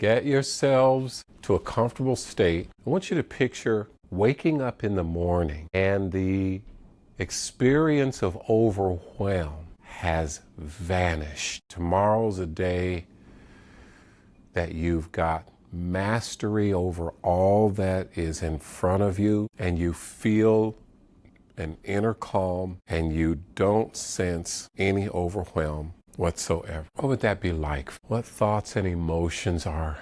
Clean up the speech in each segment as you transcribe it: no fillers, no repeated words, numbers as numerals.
Get yourselves to a comfortable state. I want you to picture waking up in the morning and the experience of overwhelm has vanished. Tomorrow's a day that you've got mastery over all that is in front of you, and you feel an inner calm, and you don't sense any overwhelm whatsoever. What would that be like? What thoughts and emotions are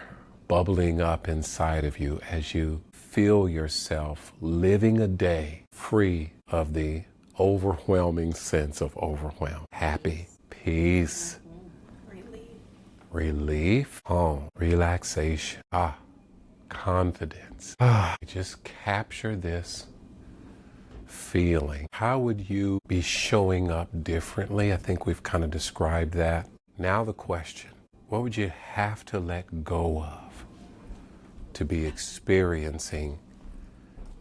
bubbling up inside of you as you feel yourself living a day free of the overwhelming sense of overwhelm? Happy, peace, relief, calm, relaxation, confidence. Just capture this feeling. How would you be showing up differently? I think we've kind of described that. Now the question, what would you have to let go of to be experiencing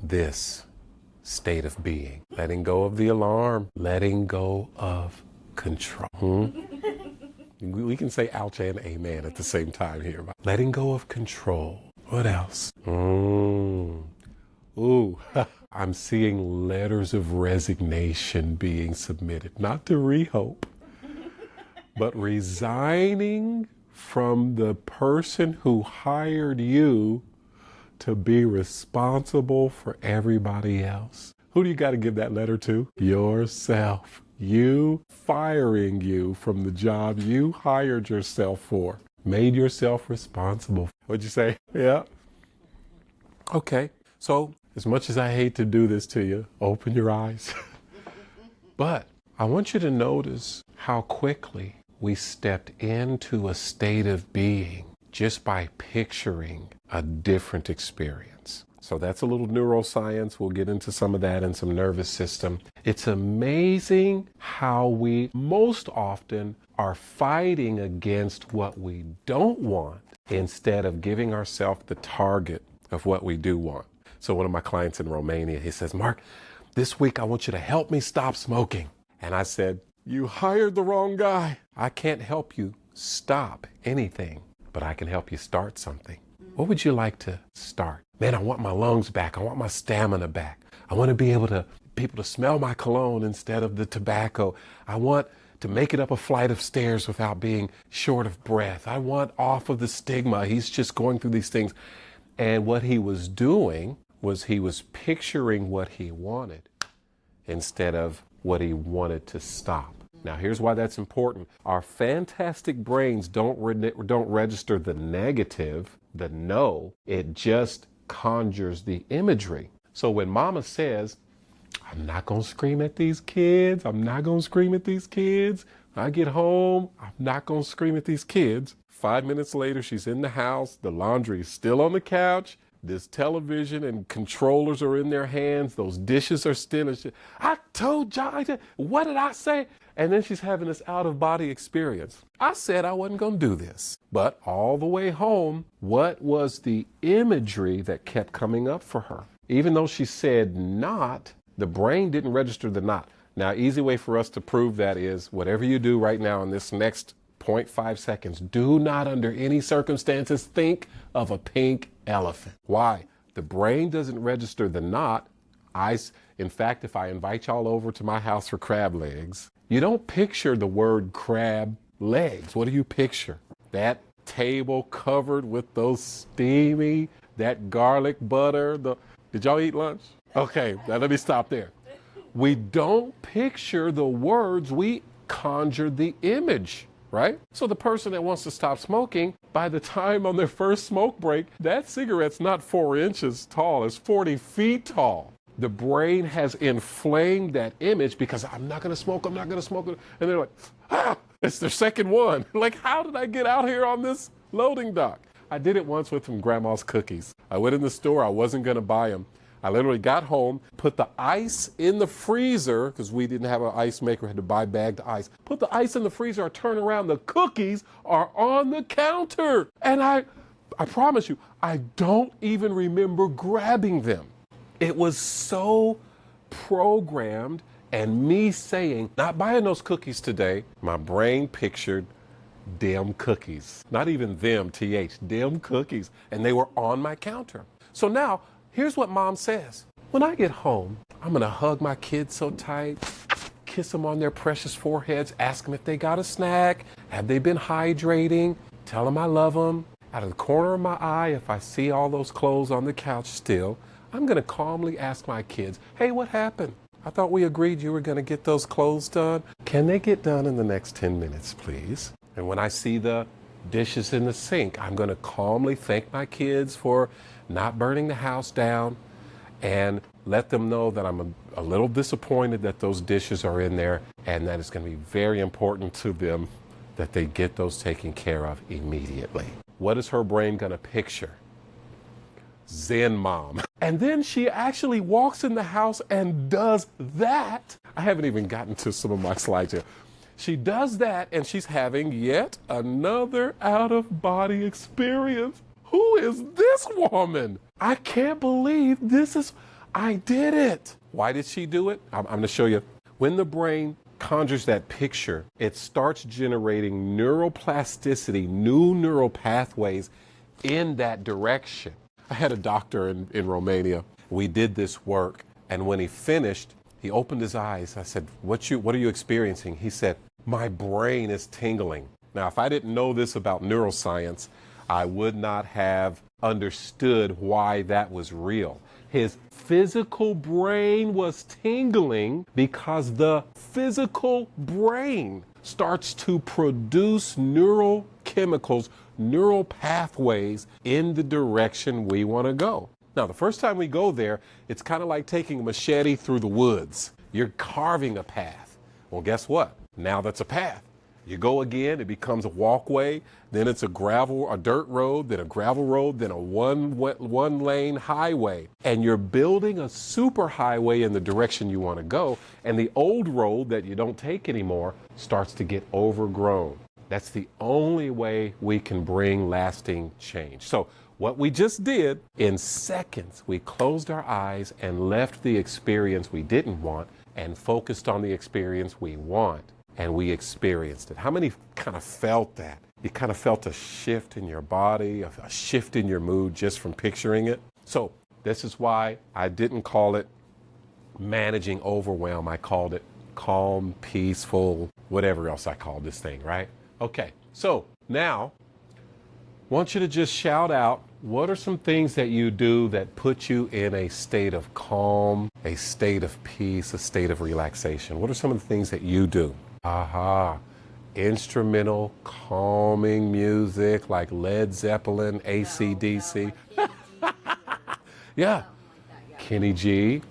this state of being? Letting go of the alarm, letting go of control. We can say ouch and amen at the same time here. Letting go of control. What else? Ooh, I'm seeing letters of resignation being submitted. Not to rehope, but resigning from the person who hired you to be responsible for everybody else. Who do you got to give that letter to? Yourself. You firing you from the job you hired yourself for. Made yourself responsible. What'd you say? Yeah. Okay. So as much as I hate to do this to you, open your eyes. But I want you to notice how quickly we stepped into a state of being just by picturing a different experience. So that's a little neuroscience. We'll get into some of that and some nervous system. It's amazing how we most often are fighting against what we don't want instead of giving ourselves the target of what we do want. So one of my clients in Romania, he says, Mark, this week I want you to help me stop smoking. And I said, you hired the wrong guy. I can't help you stop anything, but I can help you start something. What would you like to start? Man, I want my lungs back. I want my stamina back. I want to be able to people to smell my cologne instead of the tobacco. I want to make it up a flight of stairs without being short of breath. I want off of the stigma. He's just going through these things. And what he was doing was he was picturing what he wanted instead of what he wanted to stop. Now, here's why that's important. Our fantastic brains don't register the negative, the no. It just conjures the imagery. So when mama says, I'm not going to scream at these kids. I'm not going to scream at these kids. When I get home, I'm not going to scream at these kids. 5 minutes later, she's in the house. The laundry is still on the couch. This television and controllers are in their hands. Those dishes are still. I told y'all, what did I say? And then she's having this out-of-body experience. I said I wasn't going to do this. But all the way home, what was the imagery that kept coming up for her? Even though she said not, the brain didn't register the not. Now, easy way for us to prove that is whatever you do right now in this next 0.5 seconds, do not under any circumstances think of a pink elephant. Why? The brain doesn't register the not. In fact, if I invite y'all over to my house for crab legs, you don't picture the word crab legs. What do you picture? That table covered with those steamy, that garlic butter. Did y'all eat lunch? Okay, now let me stop there. We don't picture the words, we conjure the image. Right? So the person that wants to stop smoking, by the time on their first smoke break, that cigarette's not 4 inches tall, it's 40 feet tall. The brain has inflamed that image because I'm not going to smoke, I'm not going to smoke. And they're like, it's their second one. Like, how did I get out here on this loading dock? I did it once with some grandma's cookies. I went in the store, I wasn't going to buy them. I literally got home, put the ice in the freezer, because we didn't have an ice maker, had to buy bagged ice. Put the ice in the freezer, I turn around, the cookies are on the counter. And I promise you, I don't even remember grabbing them. It was so programmed, and me saying, not buying those cookies today, my brain pictured Them cookies. Not even them, TH, them cookies. And they were on my counter. So now, here's what mom says. When I get home, I'm gonna hug my kids so tight, kiss them on their precious foreheads, ask them if they got a snack, have they been hydrating, tell them I love them. Out of the corner of my eye, if I see all those clothes on the couch still, I'm gonna calmly ask my kids, hey, what happened? I thought we agreed you were gonna get those clothes done. Can they get done in the next 10 minutes, please? And when I see the dishes in the sink, I'm gonna calmly thank my kids for not burning the house down and let them know that I'm a little disappointed that those dishes are in there and that it's gonna be very important to them that they get those taken care of immediately. What is her brain gonna picture? Zen mom. And then she actually walks in the house and does that. I haven't even gotten to some of my slides yet. She does that and she's having yet another out-of-body experience. Who is this woman? I can't believe I did it. Why did she do it? I'm gonna show you. When the brain conjures that picture, it starts generating neuroplasticity, new neural pathways in that direction. I had a doctor in Romania. We did this work, and when he finished, he opened his eyes. I said, what are you experiencing? He said, my brain is tingling. Now, if I didn't know this about neuroscience, I would not have understood why that was real. His physical brain was tingling because the physical brain starts to produce neural chemicals, neural pathways in the direction we want to go. Now, the first time we go there, it's kind of like taking a machete through the woods. You're carving a path. Well, guess what? Now that's a path. You go again, it becomes a walkway, then it's a dirt road, then a gravel road, then a one lane highway. And you're building a super highway in the direction you want to go, and the old road that you don't take anymore starts to get overgrown. That's the only way we can bring lasting change. So what we just did, in seconds, we closed our eyes and left the experience we didn't want and focused on the experience we want. And we experienced it. How many kind of felt that? You kind of felt a shift in your body, a shift in your mood just from picturing it. So this is why I didn't call it managing overwhelm. I called it calm, peaceful, whatever else I called this thing, right? Okay, so now I want you to just shout out, what are some things that you do that put you in a state of calm, a state of peace, a state of relaxation? What are some of the things that you do? Instrumental, calming music like Led Zeppelin, AC/DC. Yeah, Kenny G.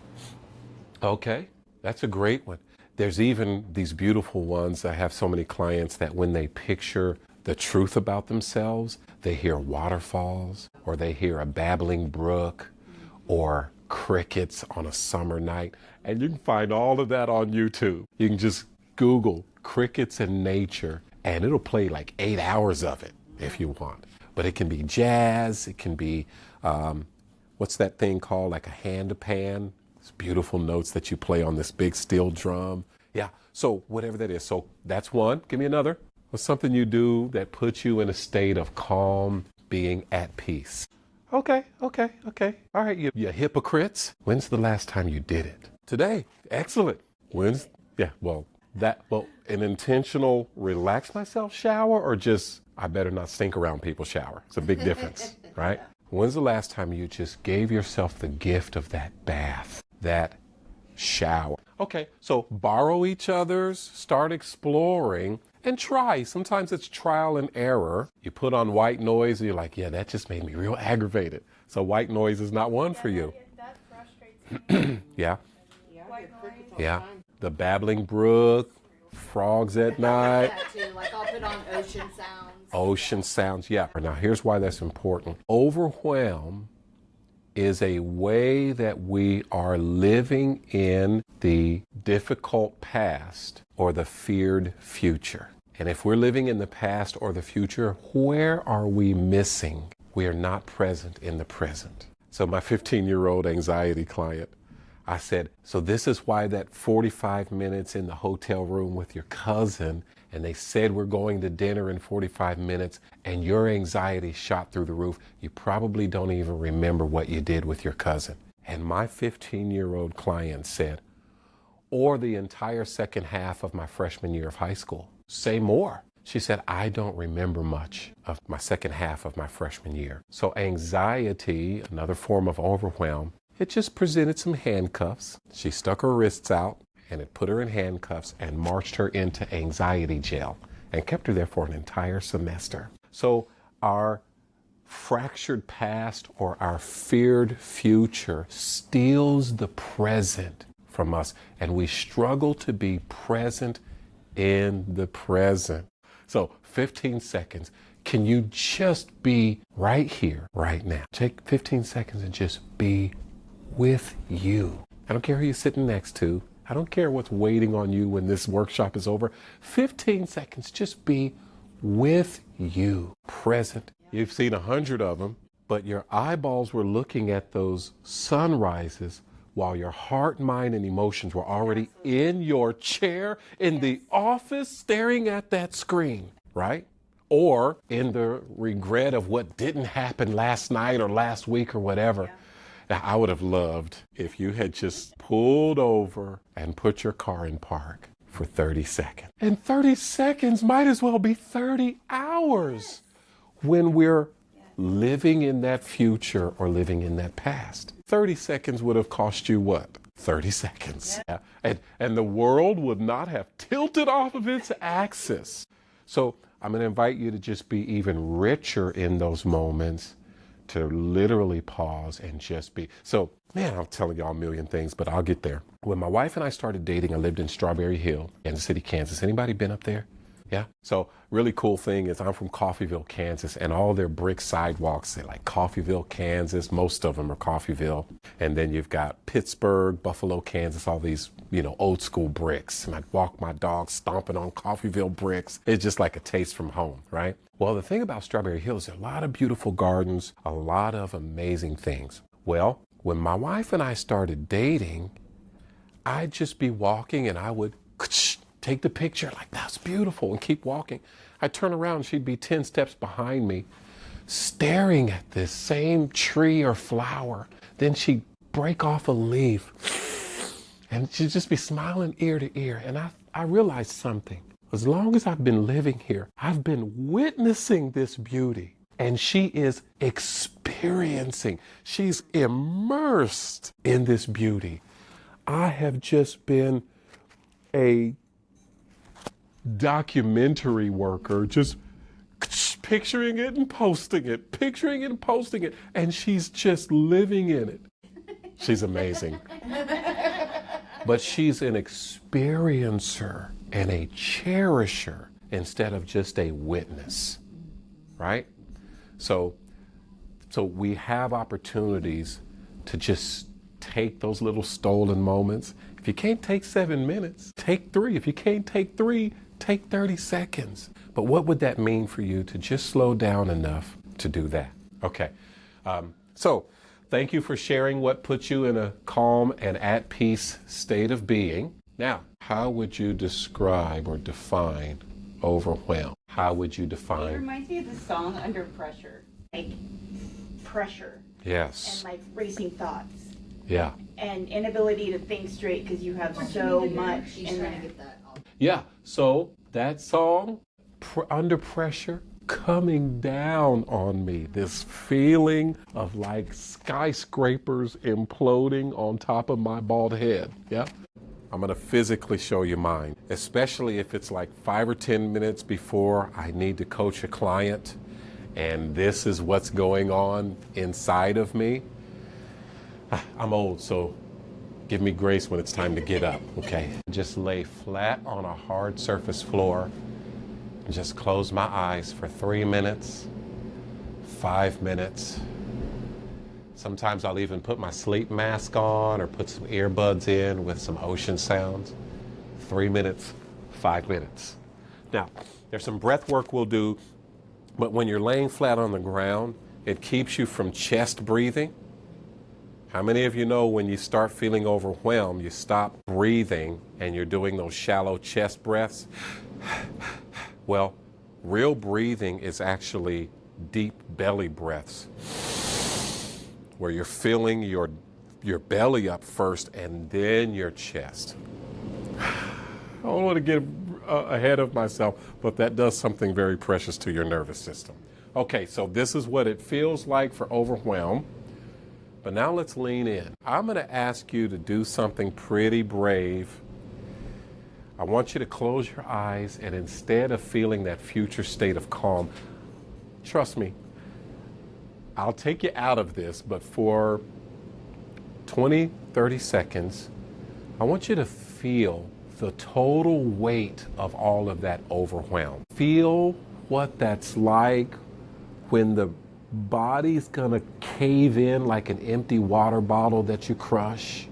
Okay, that's a great one. There's even these beautiful ones. I have so many clients that when they picture the truth about themselves, they hear waterfalls, or they hear a babbling brook, or crickets on a summer night. And you can find all of that on YouTube. You can just Google crickets in nature, and it'll play like 8 hours of it if you want. But it can be jazz, it can be, what's that thing called, like a hand-pan? It's beautiful notes that you play on this big steel drum. Yeah, so whatever that is. So that's one. Give me another. What's something you do that puts you in a state of calm, being at peace? Okay. All right, you hypocrites. When's the last time you did it? Today. Excellent. An intentional relax myself shower, or just I better not stink around people shower? It's a big difference, right? When's the last time you just gave yourself the gift of that bath, that shower? Okay, so borrow each other's, start exploring, and try. Sometimes it's trial and error. You put on white noise and you're like, yeah, that just made me real aggravated. So white noise is not one for you. That frustrates me. Yeah. White noise. Yeah. The babbling brook, frogs at night. That too. Like I'll put on ocean sounds. Ocean sounds, yeah. Now here's why that's important. Overwhelm is a way that we are living in the difficult past or the feared future. And if we're living in the past or the future, where are we missing? We are not present in the present. So my 15-year-old anxiety client, I said, so this is why that 45 minutes in the hotel room with your cousin and they said we're going to dinner in 45 minutes and your anxiety shot through the roof, you probably don't even remember what you did with your cousin. And my 15-year-old client said, or the entire second half of my freshman year of high school. Say more. She said, I don't remember much of my second half of my freshman year. So anxiety, another form of overwhelm, it just presented some handcuffs. She stuck her wrists out and it put her in handcuffs and marched her into anxiety jail and kept her there for an entire semester. So our fractured past or our feared future steals the present from us, and we struggle to be present in the present. So 15 seconds. Can you just be right here, right now? Take 15 seconds and just be with you. I don't care who you're sitting next to. I don't care what's waiting on you when this workshop is over. 15 seconds, just be with you, present. You've seen 100 of them, but your eyeballs were looking at those sunrises while your heart, mind, and emotions were already in your chair in the office staring at that screen, right? Or in the regret of what didn't happen last night or last week or whatever. Now, I would have loved if you had just pulled over and put your car in park for 30 seconds. And 30 seconds might as well be 30 hours when we're living in that future or living in that past. 30 seconds would have cost you what? 30 seconds. Yeah. And the world would not have tilted off of its axis. So I'm going to invite you to just be even richer in those moments, to literally pause and just be. So, man, I'm telling y'all a million things, but I'll get there. When my wife and I started dating, I lived in Strawberry Hill, Kansas City, Kansas. Anybody been up there? Yeah. So really cool thing is I'm from Coffeyville, Kansas, and all their brick sidewalks say like Coffeyville, Kansas. Most of them are Coffeyville. And then you've got Pittsburgh, Buffalo, Kansas, all these, old school bricks. And I'd walk my dog stomping on Coffeyville bricks. It's just like a taste from home, right? Well, the thing about Strawberry Hill is there are a lot of beautiful gardens, a lot of amazing things. Well, when my wife and I started dating, I'd just be walking and I would take the picture like that's beautiful and keep walking. I'd turn around, she'd be 10 steps behind me, staring at this same tree or flower. Then she'd break off a leaf and she'd just be smiling ear to ear. And I realized something. As long as I've been living here, I've been witnessing this beauty. And she is experiencing, she's immersed in this beauty. I have just been a documentary worker, just picturing it and posting it, picturing it and posting it, and she's just living in it. She's amazing. But she's an experiencer and a cherisher instead of just a witness, right? So we have opportunities to just take those little stolen moments. If you can't take 7 minutes, take 3. If you can't take 3, take 30 seconds. But what would that mean for you to just slow down enough to do that? Okay. So thank you for sharing what puts you in a calm and at peace state of being. Now, how would you describe or define overwhelm? How would you It define? reminds me of the song Under Pressure. Like pressure Yes. and like racing thoughts Yeah. and inability to think straight because you have so much She's in trying to there. get that off. Yeah. So that song, Under Pressure, coming down on me, this feeling of like skyscrapers imploding on top of my bald head. Yeah. I'm going to physically show you mine, especially if it's like 5 or 10 minutes before I need to coach a client and this is what's going on inside of me. I'm old, so give me grace when it's time to get up, okay? Just lay flat on a hard surface floor and just close my eyes for 3 minutes, 5 minutes. Sometimes I'll even put my sleep mask on or put some earbuds in with some ocean sounds. 3 minutes, 5 minutes. Now, there's some breath work we'll do, but when you're laying flat on the ground, it keeps you from chest breathing. How many of you know when you start feeling overwhelmed, you stop breathing and you're doing those shallow chest breaths? Well, real breathing is actually deep belly breaths, where you're filling your belly up first and then your chest. I don't want to get ahead of myself, but that does something very precious to your nervous system. Okay, so this is what it feels like for overwhelm. But now let's lean in. I'm going to ask you to do something pretty brave. I want you to close your eyes, and instead of feeling that future state of calm, trust me, I'll take you out of this, but for 20, 30 seconds, I want you to feel the total weight of all of that overwhelm. Feel what that's like when the body's gonna cave in like an empty water bottle that you crush.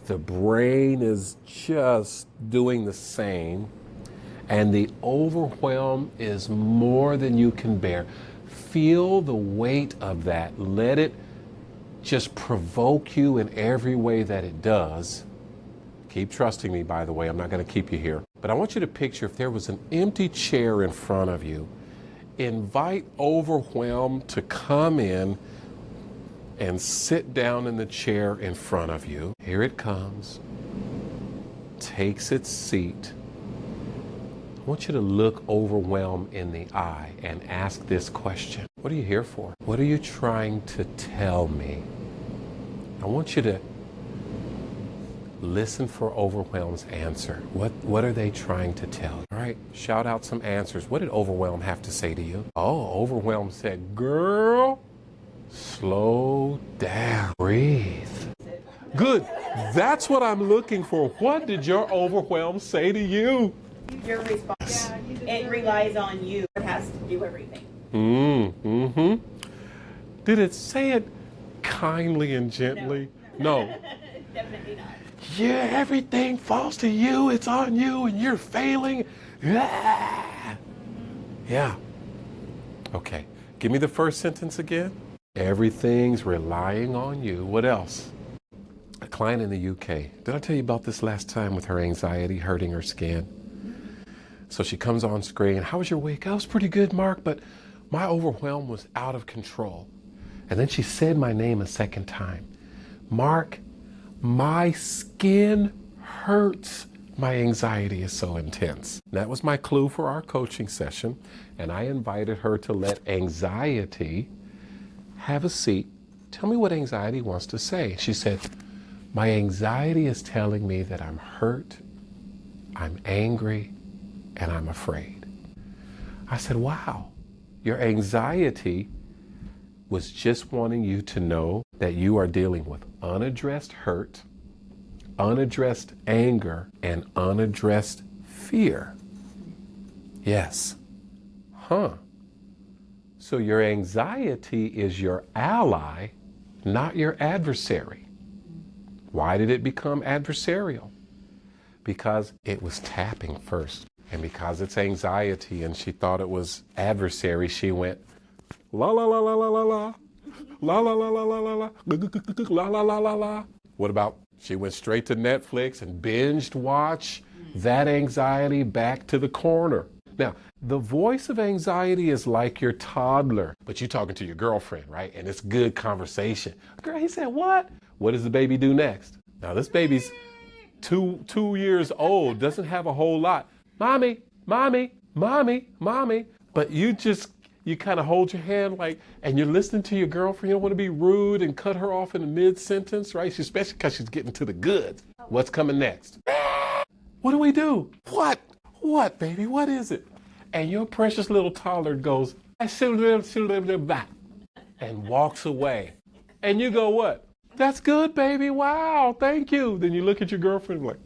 The brain is just doing the same, and the overwhelm is more than you can bear. Feel the weight of that. Let it just provoke you in every way that it does. Keep trusting me, by the way. I'm not going to keep you here. But I want you to picture if there was an empty chair in front of you. Invite overwhelm to come in and sit down in the chair in front of you. Here it comes. Takes its seat. I want you to look overwhelm in the eye and ask this question. What are you here for? What are you trying to tell me? I want you to listen for overwhelm's answer. What are they trying to tell you? All right, shout out some answers. What did overwhelm have to say to you? Oh, overwhelm said, girl, slow down, breathe. Good, that's what I'm looking for. What did your overwhelm say to you? Your response. It relies on you. It has to do everything. Did it say it kindly and gently? No. Definitely not. Yeah, everything falls to you. It's on you and you're failing. Yeah. Okay. Give me the first sentence again. Everything's relying on you. What else? A client in the UK. Did I tell you about this last time with her anxiety hurting her skin? So she comes on screen. How was your week? I was pretty good, Mark, but my overwhelm was out of control. And then she said my name a second time. Mark, my skin hurts. My anxiety is so intense. That was my clue for our coaching session. And I invited her to let anxiety have a seat. Tell me what anxiety wants to say. She said, my anxiety is telling me that I'm hurt, I'm angry, and I'm afraid. I said, wow, your anxiety was just wanting you to know that you are dealing with unaddressed hurt, unaddressed anger, and unaddressed fear. Yes. So your anxiety is your ally, not your adversary. Why did it become adversarial? Because it was tapping first. And because it's anxiety and she thought it was adversary, she went, la la la la la la la, la la la la la la la, la la la la la. What about she went straight to Netflix and binged watch that anxiety back to the corner? Now, the voice of anxiety is like your toddler, but you're talking to your girlfriend, right? And it's good conversation. Girl, he said, what? What does the baby do next? Now, this baby's two years old, doesn't have a whole lot. Mommy, mommy, mommy, mommy. But you kind of hold your hand like, and you're listening to your girlfriend. You don't want to be rude and cut her off in the mid-sentence, right? Especially because she's getting to the goods. What's coming next? What do we do? What? What, baby? What is it? And your precious little toddler goes, and walks away. And you go, what? That's good, baby. Wow, thank you. Then you look at your girlfriend like,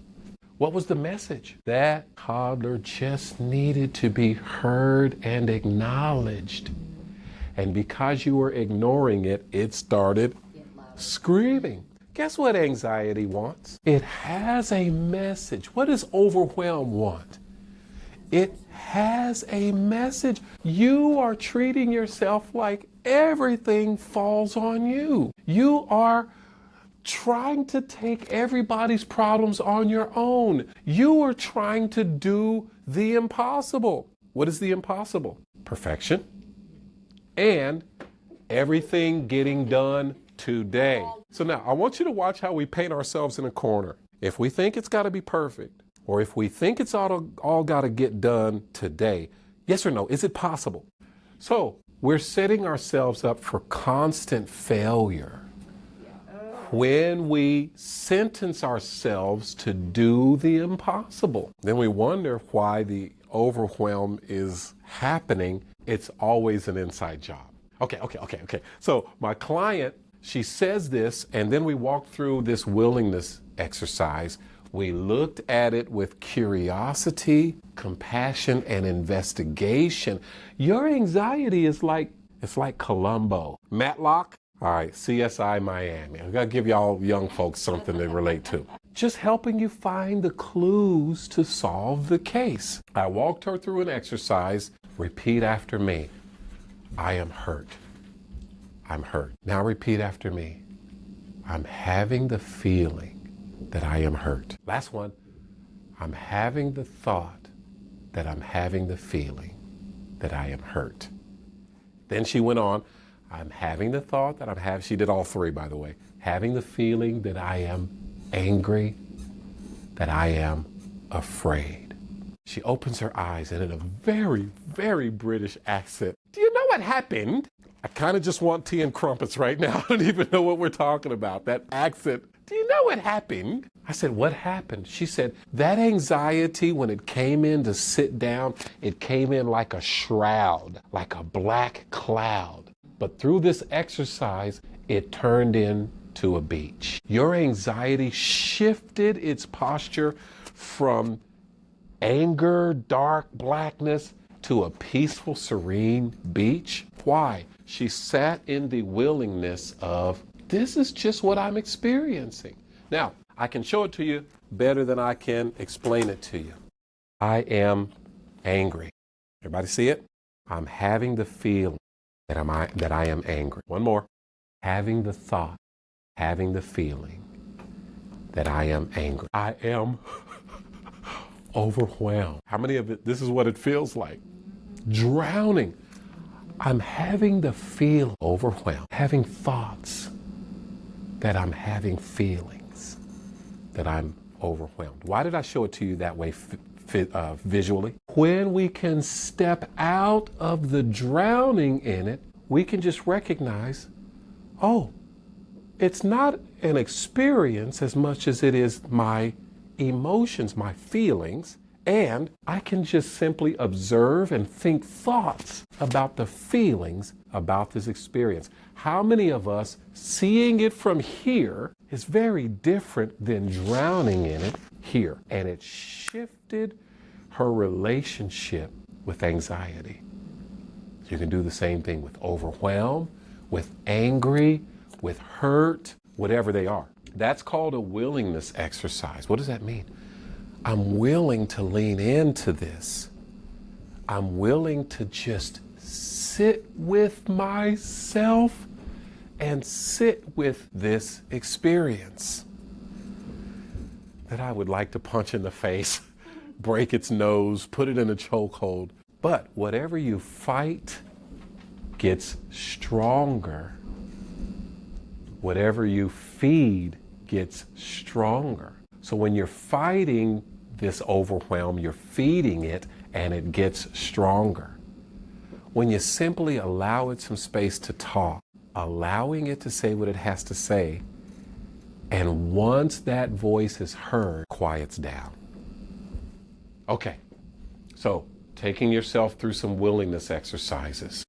what was the message? That toddler just needed to be heard and acknowledged. And because you were ignoring it, it started screaming. Guess what anxiety wants? It has a message. What does overwhelm want? It has a message. You are treating yourself like everything falls on you. You are trying to take everybody's problems on your own. You are trying to do the impossible. What is the impossible? Perfection and everything getting done today. So now I want you to watch how we paint ourselves in a corner. If we think it's got to be perfect, or if we think it's all got to get done today, yes or no, is it possible? So we're setting ourselves up for constant failure when we sentence ourselves to do the impossible. Then we wonder why the overwhelm is happening. It's always an inside job. Okay. So my client, she says this, and then we walked through this willingness exercise. We looked at it with curiosity, compassion, and investigation. Your anxiety is it's like Columbo. Matlock? All right, CSI Miami. I gotta give y'all young folks something to relate to. Just helping you find the clues to solve the case. I walked her through an exercise. Repeat after me. I am hurt. I'm hurt. Now repeat after me. I'm having the feeling that I am hurt. Last one. I'm having the thought that I'm having the feeling that I am hurt. Then she went on. I'm having the thought that she did all three, by the way. Having the feeling that I am angry, that I am afraid. She opens her eyes and in a very, very British accent, do you know what happened? I kind of just want tea and crumpets right now. I don't even know what we're talking about. That accent. Do you know what happened? I said, what happened? She said, that anxiety, when it came in to sit down, it came in like a shroud, like a black cloud. But through this exercise, it turned into a beach. Your anxiety shifted its posture from anger, dark blackness, to a peaceful, serene beach. Why? She sat in the willingness of, this is just what I'm experiencing. Now, I can show it to you better than I can explain it to you. I am angry. Everybody see it? I'm having the feeling that I am angry. One more. Having the thought, having the feeling that I am angry. I am overwhelmed. How many of it, this is what it feels like? Drowning. I'm having the feeling overwhelmed, having thoughts that I'm having feelings that I'm overwhelmed. Why did I show it to you that way visually? When we can step out of the drowning in it, we can just recognize, oh, it's not an experience as much as it is my emotions, my feelings, and I can just simply observe and think thoughts about the feelings about this experience. How many of us seeing it from here is very different than drowning in it here? And it shifted her relationship with anxiety. You can do the same thing with overwhelm, with angry, with hurt, whatever they are. That's called a willingness exercise. What does that mean? I'm willing to lean into this. I'm willing to just sit with myself and sit with this experience that I would like to punch in the face, break its nose, put it in a chokehold. But whatever you fight gets stronger. Whatever you feed gets stronger. So when you're fighting this overwhelm, you're feeding it and it gets stronger. When you simply allow it some space to talk, allowing it to say what it has to say, and once that voice is heard, quiets down. Okay, so taking yourself through some willingness exercises.